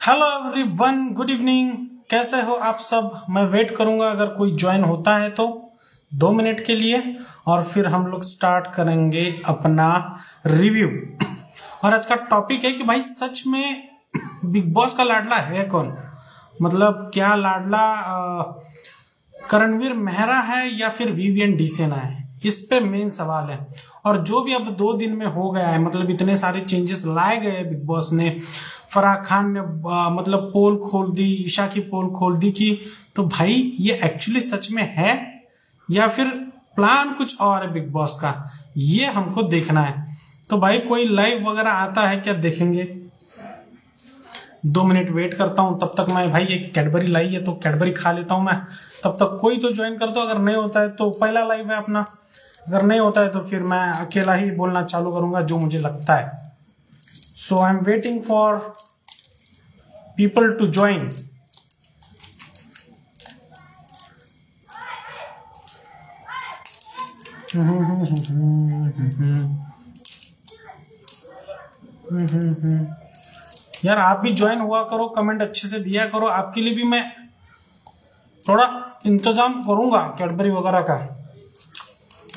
Hello everyone, good evening. कैसे हो आप सब? मैं वेट करूंगा अगर कोई ज्वाइन होता है तो 2 मिनट के लिए, और फिर हम लोग स्टार्ट करेंगे अपना रिव्यू। और आज का टॉपिक है कि भाई सच में बिग बॉस का लाडला है कौन? मतलब क्या लाडला करणवीर मेहरा है या फिर विवियन डिसेना है? इस पे मेन सवाल है। और जो भी अब 2 दिन में हो गया है, मतलब इतने सारे चेंजेस लाए गए बिग बॉस ने। फराह खान ने मतलब पोल खोल दी, ईशा की पोल खोल दी की, तो भाई ये एक्चुअली सच में है या फिर प्लान कुछ और है बिग बॉस का, ये हमको देखना है। तो भाई कोई लाइव वगैरह आता है क्या? देखेंगे। 2 मिनट वेट करता हूं, तब तक मैं भाई एक कैडबरी लाई है तो कैडबरी खा लेता हूं मैं। तब तक कोई तो ज्वाइन कर दो, अगर नहीं होता है तो पहला लाइव है अपना, अगर नहीं होता है तो फिर मैं अकेला ही बोलना चालू करूंगा जो मुझे लगता है। So I am waiting for people to join. यार आप भी ज्वाइन हुआ करो, कमेंट अच्छे से दिया करो, आपके लिए भी मैं थोड़ा इंतजाम करूंगा कैडबरी वगैरह का।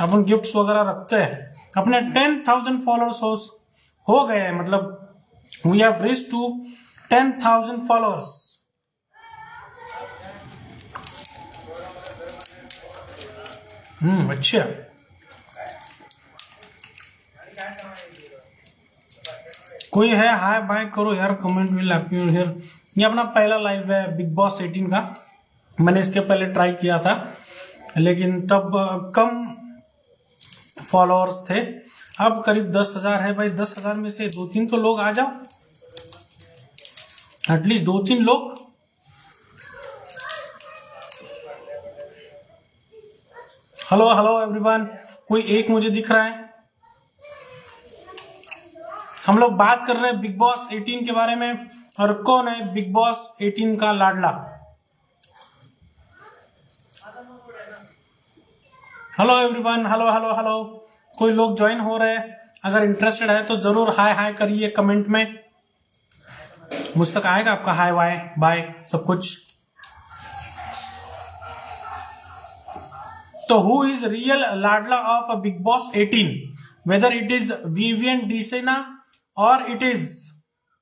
अपन गिफ्ट्स वगैरह रखते हैं। अपने 10,000 फॉलोअर्स हो गए हैं, मतलब we have reached to 10,000 followers. अच्छा, कोई है? हाय बाय करो यार, कमेंट विल अपीयर हियर। ये अपना पहला लाइव है बिग बॉस 18 का। मैंने इसके पहले ट्राई किया था लेकिन तब कम फॉलोअर्स थे, अब करीब 10,000 है। भाई 10,000 में से 2-3 तो लोग आ जाओ, एटलीस्ट 2-3 लोग। हेलो हेलो एवरीवन, कोई एक मुझे दिख रहा है? हम लोग बात कर रहे हैं बिग बॉस 18 के बारे में, और कौन है बिग बॉस 18 का लाडला? Hello everyone, hello hello hello. कोई लोग ज्वाइन हो रहे हैं? अगर इंटरेस्टेड है तो जरूर हाय हाय करिए कमेंट में। मुझ तक आएगा आपका हाय वाय बाय सब कुछ। तो हु इज रियल लाडला of big boss 18? Whether it is Vivian Dsena और इट इज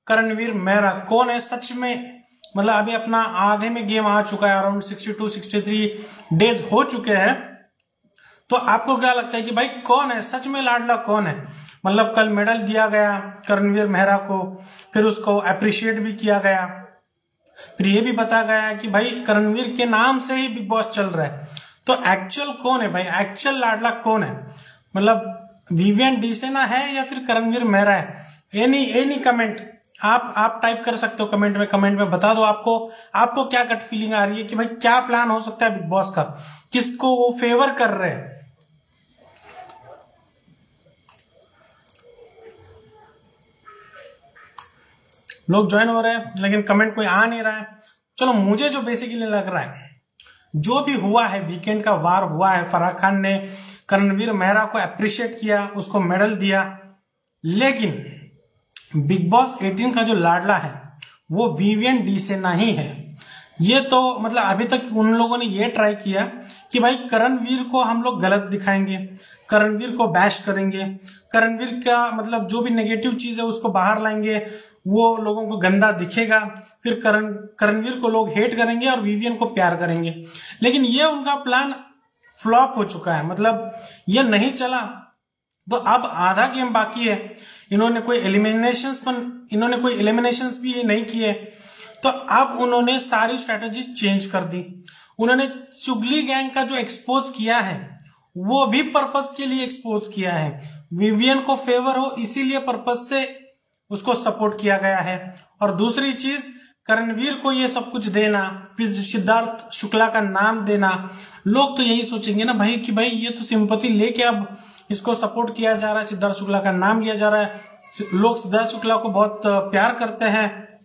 करणवीर मेहरा, कौन है सच में? मतलब अभी अपना आधे में गेम आ चुका है, अराउंड 62-63 डेज हो चुके हैं। तो आपको क्या लगता है कि भाई कौन है सच में लाडला, कौन है? मतलब कल मेडल दिया गया करणवीर मेहरा को, फिर उसको अप्रिशिएट भी किया गया, फिर ये भी बताया गया कि भाई करणवीर के नाम से ही बिग बॉस चल रहा है। तो एक्चुअल कौन है भाई? एक्चुअल लाडला कौन है? मतलब विवियन डिसेना है या फिर करणवीर मेहरा है? एनी कमेंट आप टाइप कर सकते हो कमेंट में बता दो। आपको क्या गट फीलिंग आ रही है कि भाई क्या प्लान हो सकता है बिग बॉस का, किसको वो फेवर कर रहे हैं? लोग ज्वाइन हो रहे हैं लेकिन कमेंट कोई आ नहीं रहा है। चलो, मुझे जो बेसिकली लग रहा है, जो भी हुआ है वीकेंड का वार हुआ है, फराह खान ने करणवीर मेहरा को अप्रिशिएट किया, उसको मेडल दिया, लेकिन बिग बॉस 18 का जो लाडला है वो विवियन डिसेना ही है। ये तो मतलब अभी तक उन लोगों ने ये ट्राई किया कि भाई करणवीर को हम लोग गलत दिखाएंगे, करणवीर को बैश करेंगे, करणवीर का मतलब जो भी नेगेटिव चीज है उसको बाहर लाएंगे, वो लोगों को गंदा दिखेगा, फिर करणवीर को लोग हेट करेंगे और विवियन को प्यार करेंगे। लेकिन ये उनका प्लान फ्लॉप हो चुका है, मतलब ये नहीं चला। तो अब आधा गेम बाकी है, इन्होंने कोई एलिमिनेशंस भी नहीं किए, तो अब उन्होंने सारी स्ट्रेटजी चेंज कर दी। उन्होंने चुगली गैंग का जो एक्सपोज किया है वो भी पर्पस के लिए एक्सपोज किया है, विवियन को फेवर हो इसीलिए पर्पस से उसको सपोर्ट किया गया है। और दूसरी चीज, करणवीर को ये सब कुछ देना, फिर सिद्धार्थ शुक्ला का नाम देना, लोग तो यही सोचेंगे ना भाई कि भाई ये तो सिंपैथी लेके अब इसको सपोर्ट किया जा रहा है, सिद्धार्थ शुक्ला का नाम लिया जा रहा है, लोग सिद्धार्थ शुक्ला को बहुत प्यार करते हैं,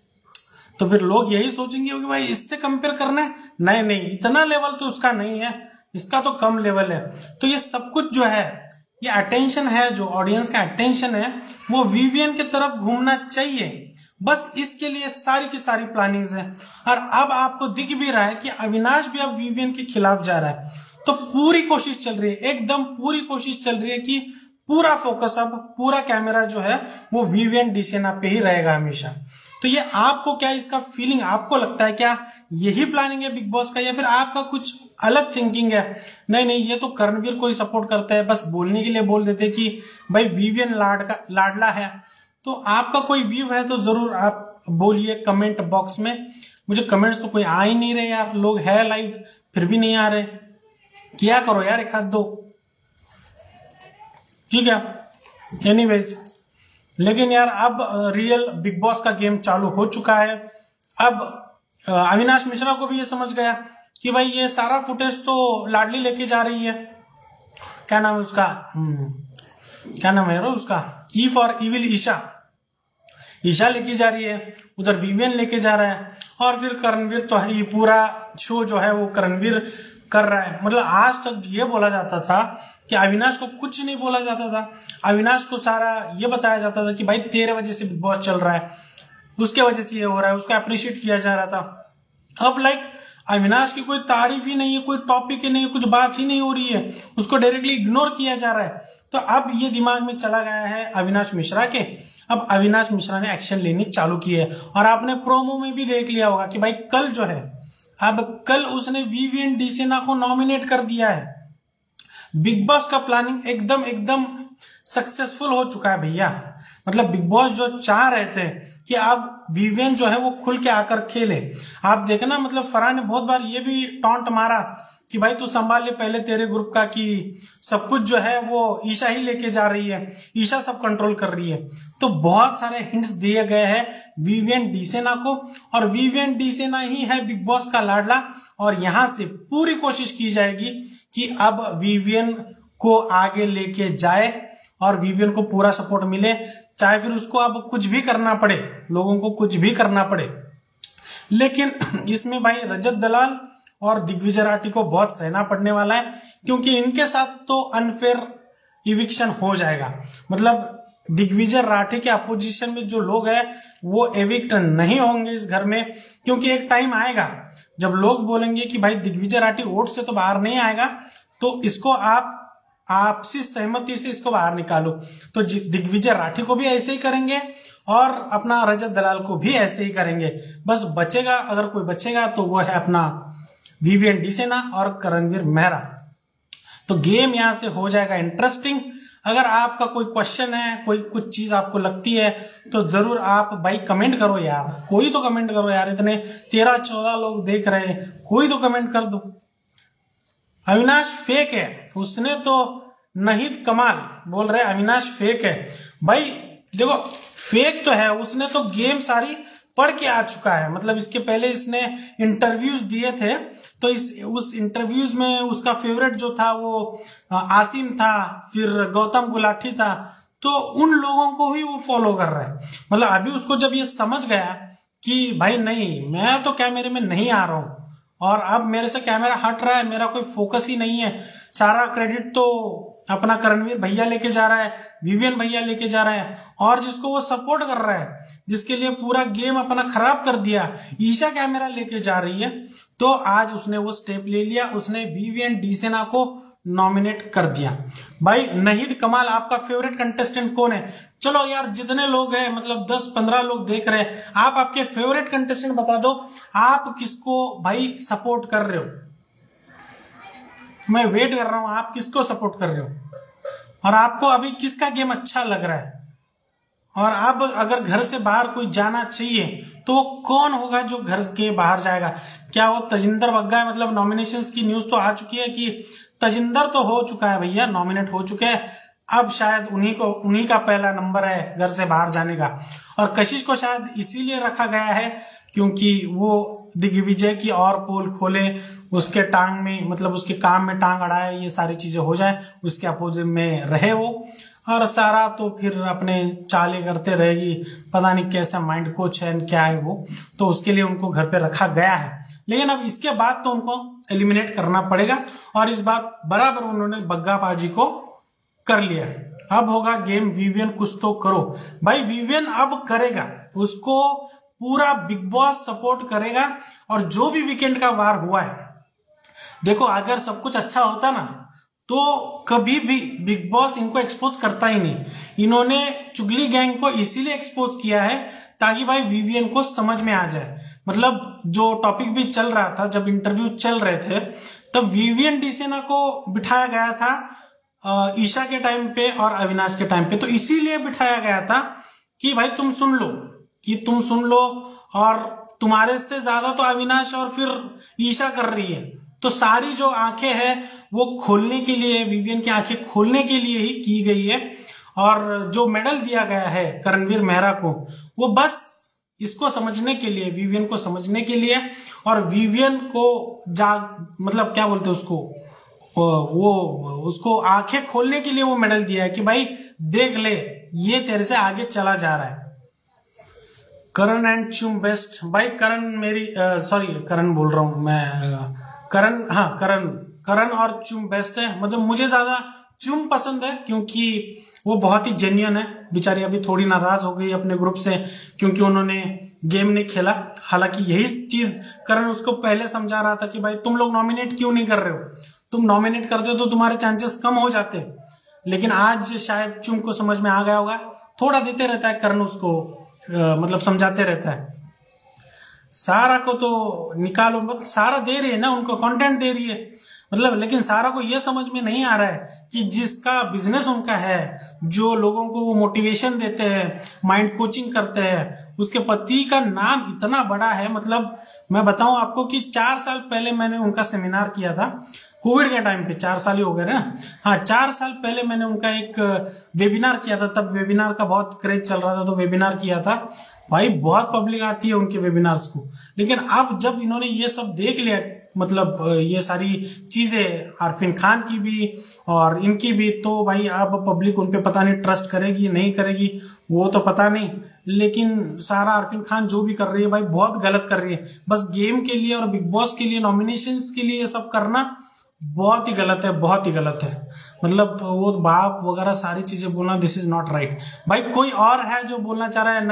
तो फिर लोग यही सोचेंगे कि भाई इससे कंपेयर करना है। नहीं, इतना लेवल तो उसका नहीं है, इसका तो कम लेवल है। तो ये सब कुछ जो है, ये अटेंशन है, जो ऑडियंस का अटेंशन है वो विवियन की तरफ घूमना चाहिए। बस इसके लिए सारी की सारी प्लानिंग्स है। और अब आपको दिख भी रहा है कि अविनाश भी अब विवियन के खिलाफ जा रहा है, तो पूरी कोशिश चल रही है, एकदम पूरी कोशिश चल रही है कि पूरा फोकस, अब पूरा कैमरा जो है वो विवियन डिसेना पे ही रहेगा हमेशा। तो ये आपको क्या इसका फीलिंग आपको लगता है, क्या यही प्लानिंग है बिग बॉस का, या फिर आपका कुछ अलग थिंकिंग है? नहीं नहीं, ये तो करणवीर को ही सपोर्ट करता है, बस बोलने के लिए बोल देते कि भाई विवियन लाडला है। तो आपका कोई व्यू है तो जरूर आप बोलिए कमेंट बॉक्स में। मुझे कमेंट्स तो कोई आ ही नहीं रहे यार, लोग है लाइव फिर भी नहीं आ रहे, क्या करो यार, एक हाथ दो, ठीक है। एनीवेज, लेकिन यार अब रियल बिग बॉस का गेम चालू हो चुका है। अब अविनाश मिश्रा को भी ये समझ गया कि भाई ये सारा फुटेज तो लाडली लेके जा रही है, क्या नाम है उसका, क्या नाम है उसका, ई फॉर इविल ईशा लेके जा रही है, उधर विवियन लेके जा रहा है, और फिर करणवीर तो है, ये पूरा शो जो है वो करणवीर कर रहा है। मतलब आज तक ये बोला जाता था कि अविनाश को कुछ नहीं बोला जाता था, अविनाश को सारा ये बताया जाता था कि भाई तेरे वजह से बिग बॉस चल रहा है, उसके वजह से ये हो रहा है, उसका अप्रिशिएट किया जा रहा था। अब लाइक अविनाश की कोई तारीफ ही नहीं है, कोई टॉपिक ही नहीं है, कुछ बात ही नहीं हो रही है, उसको डायरेक्टली इग्नोर किया जा रहा है। तो अब ये दिमाग में चला गया है अविनाश मिश्रा के। अब अविनाश मिश्रा ने एक्शन लेनी चालू की है, और आपने प्रोमो में भी देख लिया होगा कि भाई कल जो है, अब कल उसने विवियन डिसेना को नॉमिनेट कर दिया है। बिग बॉस का प्लानिंग एकदम सक्सेसफुल हो चुका है भैया। मतलब बिग बॉस जो चाह रहे थे कि अब विवियन जो है वो खुल के आकर खेले, आप देखना, मतलब फरहान ने बहुत बार ये भी टॉन्ट मारा कि भाई तू संभाल ले पहले तेरे ग्रुप का, कि सब कुछ जो है वो ईशा ही लेके जा रही है, ईशा सब कंट्रोल कर रही है। तो बहुत सारे हिंट्स दिए गए हैं विवियन डिसेना को, और विवियन डिसेना ही है बिग बॉस का लाडला, और यहां से पूरी कोशिश की जाएगी कि अब विवियन को आगे लेके जाए और विवियन को पूरा सपोर्ट मिले, चाहे फिर उसको अब कुछ भी करना पड़े, लोगों को कुछ भी करना पड़े। लेकिन इसमें भाई रजत दलाल और दिग्विजय राठी को बहुत सहना पड़ने वाला है, क्योंकि इनके साथ तो अनफेयर इविक्शन हो जाएगा। मतलब दिग्विजय राठी के अपोजिशन में जो लोग हैं वो एविक्ट नहीं होंगे इस घर में, क्योंकि एक टाइम आएगा जब लोग बोलेंगे कि भाई दिग्विजय राठी वोट से तो बाहर नहीं आएगा, तो इसको आप आपसी सहमति से इसको बाहर निकालो। तो दिग्विजय राठी को भी ऐसे ही करेंगे और अपना रजत दलाल को भी ऐसे ही करेंगे। बस बचेगा, अगर कोई बचेगा तो वो है अपना विवियन डिसेना और करणवीर मेहरा। तो गेम यहां से हो जाएगा इंटरेस्टिंग। अगर आपका कोई क्वेश्चन है, कोई कुछ चीज आपको लगती है, तो जरूर आप भाई कमेंट करो यार, कोई तो कमेंट करो यार, इतने 13-14 लोग देख रहे हैं, कोई तो कमेंट कर दो। अविनाश फेक है, उसने तो नहीद कमाल बोल रहे अविनाश फेक है। भाई देखो फेक तो है, उसने तो गेम सारी पढ़ के आ चुका है। मतलब इसके पहले इसने इंटरव्यूज दिए थे, तो उस इंटरव्यूज में उसका फेवरेट जो था वो आसिम था, फिर गौतम गुलाटी था, तो उन लोगों को ही वो फॉलो कर रहा है। मतलब अभी उसको जब ये समझ गया कि भाई नहीं, मैं तो कैमरे में नहीं आ रहा हूं और अब मेरे से कैमरा हट रहा है, मेरा कोई फोकस ही नहीं है, सारा क्रेडिट तो अपना करणवीर भैया लेके जा रहा है, विवियन भैया लेके जा रहा है, और जिसको वो सपोर्ट कर रहा है, जिसके लिए पूरा गेम अपना खराब कर दिया, ईशा कैमरा लेके जा रही है। तो आज उसने वो स्टेप ले लिया, उसने विवियन डिसेना को नॉमिनेट कर दिया। भाई नहीद कमाल आपका फेवरेट कंटेस्टेंट कौन है? चलो यार जितने लोग हैं, मतलब 10-15 लोग देख रहे हैं, आप आपके फेवरेट कंटेस्टेंट बता दो, आप किसको भाई सपोर्ट कर रहे हो? मैं वेट कर रहा हूं, आप किसको सपोर्ट कर रहे हो और आपको अभी किसका गेम अच्छा लग रहा है? और अब अगर घर से बाहर कोई जाना चाहिए तो कौन होगा जो घर के बाहर जाएगा? क्या वो तजिंदर बग्गा है? मतलब नॉमिनेशंस की न्यूज तो आ चुकी है कि तजिंदर तो हो चुका है भैया, नॉमिनेट हो चुके हैं, अब शायद उन्हीं का पहला नंबर है घर से बाहर जाने का। और कशिश को शायद इसीलिए रखा गया है क्योंकि वो दिग्विजय की और पोल खोले, उसके टांग में, मतलब उसके काम में टांग अड़ाए, ये सारी चीजें हो जाए, उसके अपोजिट में रहे वो, और सारा तो फिर अपने चाले करते रहेगी, पता नहीं कैसा माइंड कोच है क्या है वो, तो उसके लिए उनको घर पे रखा गया है। लेकिन अब इसके बाद तो उनको एलिमिनेट करना पड़ेगा, और इस बार बराबर उन्होंने बग्गा बाजी को कर लिया। अब होगा गेम, विवियन कुछ तो करो। भाई विवियन अब करेगा, उसको पूरा बिग बॉस सपोर्ट करेगा। और जो भी वीकेंड का वार हुआ है, देखो अगर सब कुछ अच्छा होता ना तो कभी भी बिग बॉस इनको एक्सपोज करता ही नहीं। इन्होंने चुगली गैंग को इसीलिए एक्सपोज किया है ताकि भाई विवियन को समझ में आ जाए। मतलब जो टॉपिक भी चल रहा था, जब इंटरव्यू चल रहे थे, तब विवियन डिसेना को बिठाया गया था ईशा के टाइम पे और अविनाश के टाइम पे। तो इसीलिए बिठाया गया था कि भाई तुम सुन लो, और तुम्हारे से ज्यादा तो अविनाश और फिर ईशा कर रही है। तो सारी जो आंखें हैं वो खोलने के लिए, विवियन की आंखें खोलने के लिए ही की गई है। और जो मेडल दिया गया है करणवीर मेहरा को, वो बस इसको समझने के लिए, विवियन को समझने के लिए, और विवियन को मतलब क्या बोलते हैं उसको, वो उसको आंखें खोलने के लिए वो मेडल दिया है कि भाई देख ले, ये तेरे से आगे चला जा रहा है। करण एंड चुम बेस्ट। भाई करण मेरी करण बोल रहा हूं मैं, करण और चुम बेस्ट है। मतलब मुझे ज्यादा चुम पसंद है क्योंकि वो बहुत ही जेन्युइन है। बेचारी अभी थोड़ी नाराज हो गई अपने ग्रुप से क्योंकि उन्होंने गेम नहीं खेला। हालांकि यही चीज करण उसको पहले समझा रहा था कि भाई तुम लोग नॉमिनेट क्यों नहीं कर रहे हो, तुम नॉमिनेट करते हो तो तुम्हारे चांसेस कम हो जाते। लेकिन आज शायद चुम को समझ में आ गया होगा। थोड़ा देते रहता है करण उसको, मतलब समझाते रहता है। सारा को तो निकालो मत, सारा दे रही है ना, उनको कंटेंट दे रही है मतलब। लेकिन सारा को यह समझ में नहीं आ रहा है कि जिसका बिजनेस उनका है, जो लोगों को वो मोटिवेशन देते हैं, माइंड कोचिंग करते हैं, उसके पति का नाम इतना बड़ा है। मतलब मैं बताऊं आपको कि 4 साल पहले मैंने उनका सेमिनार किया था, कोविड के टाइम पे। 4 साल ही हो गए ना, हाँ 4 साल पहले मैंने उनका एक वेबिनार किया था। तब वेबिनार का बहुत क्रेज चल रहा था तो वेबिनार किया था। भाई बहुत पब्लिक आती है उनके वेबिनार्स को। लेकिन अब जब इन्होंने ये सब देख लिया, मतलब ये सारी चीजें आरफीन खान की भी और इनकी भी, तो भाई अब पब्लिक उनपे पता नहीं ट्रस्ट करेगी नहीं करेगी, वो तो पता नहीं। लेकिन सारा आरफीन खान जो भी कर रही है भाई बहुत गलत कर रही है। बस गेम के लिए और बिग बॉस के लिए, नॉमिनेशंस के लिए ये सब करना बहुत ही गलत है, बहुत ही गलत है। मतलब वो बाप वगैरह सारी चीजें बोलना, दिस इज नॉट राइट। भाई कोई और है जो बोलना चाह रहा है?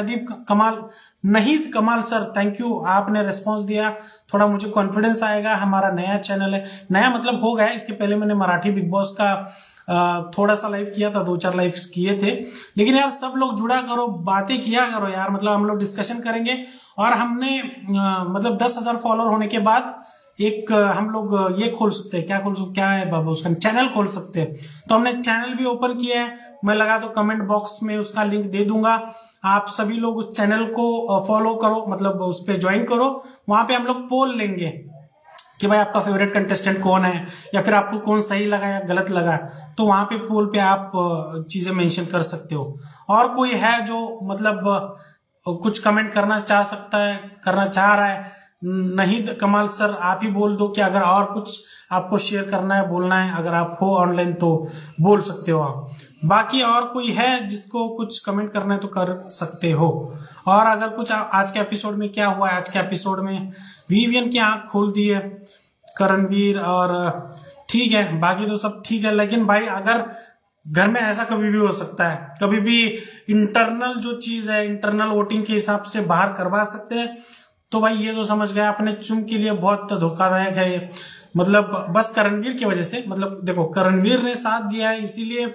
नहीद कमाल सर, थैंक यू, आपने रिस्पांस दिया, थोड़ा मुझे कॉन्फिडेंस आएगा। हमारा नया चैनल है, नया मतलब हो गया है। इसके पहले मैंने मराठी बिग बॉस का थोड़ा सा लाइव किया था, 2-4 लाइव किए थे। लेकिन यार सब लोग जुड़ा करो, बातें किया करो यार। मतलब हम लोग डिस्कशन करेंगे। और हमने मतलब 10,000 फॉलोअर होने के बाद एक हम लोग ये खोल सकते हैं, क्या है बाबा उसका, चैनल खोल सकते हैं। तो हमने चैनल भी ओपन किया है। मैं लगा तो कमेंट बॉक्स में उसका लिंक दे दूंगा। आप सभी लोग उस चैनल को फॉलो करो, मतलब उस पर ज्वाइन करो। वहां पे हम लोग पोल लेंगे कि भाई आपका फेवरेट कंटेस्टेंट कौन है, या फिर आपको कौन सही लगा या गलत लगा। तो वहां पे पोल पे आप चीजें मेंशन कर सकते हो। और कोई है जो मतलब कुछ कमेंट करना चाह रहा है, नहीं कमाल सर आप ही बोल दो कि अगर और कुछ आपको शेयर करना है, बोलना है, अगर आप हो ऑनलाइन तो बोल सकते हो आप। बाकी और कोई है जिसको कुछ कमेंट करना है तो कर सकते हो। और अगर कुछ आज के एपिसोड में क्या हुआ है, आज के एपिसोड में विवियन की आंख खोल दी है करणवीर, और ठीक है बाकी तो सब ठीक है। लेकिन भाई अगर घर में ऐसा कभी भी हो सकता है, कभी भी इंटरनल जो चीज है, इंटरनल वोटिंग के हिसाब से बाहर करवा सकते हैं। तो भाई ये तो समझ गया अपने चुम के लिए बहुत धोखादायक है ये। मतलब बस करणवीर की वजह से, मतलब देखो करणवीर ने साथ दिया है इसीलिए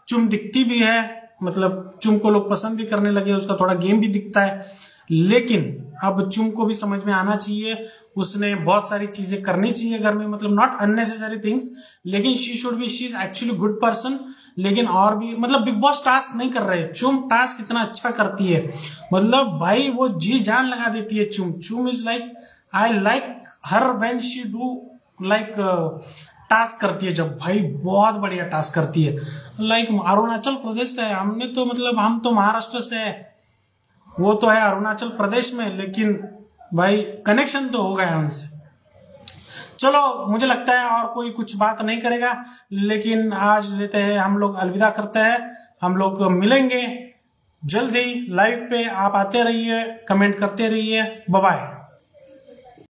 चुम दिखती भी है। मतलब चुम को लोग पसंद भी करने लगे, उसका थोड़ा गेम भी दिखता है। लेकिन अब चुम को भी समझ में आना चाहिए, उसने बहुत सारी चीजें करनी चाहिए घर में, मतलब नॉट अननेसेसरी थिंग्स। लेकिन she is actually good person. लेकिन और भी मतलब बिग बॉस टास्क नहीं कर रहे, चुम टास्क इतना अच्छा करती है। मतलब भाई वो जी जान लगा देती है चुम is like, I like her when she do like task करती है जब, भाई बहुत बढ़िया टास्क करती है। लाइक अरुणाचल प्रदेश से है, हमने तो मतलब हम तो महाराष्ट्र से है, वो तो है अरुणाचल प्रदेश में। लेकिन भाई कनेक्शन तो हो गया हमसे। चलो मुझे लगता है और कोई कुछ बात नहीं करेगा। लेकिन आज लेते हैं हम लोग, अलविदा करते हैं। हम लोग मिलेंगे जल्द ही लाइव पे। आप आते रहिए, कमेंट करते रहिए। Bye bye.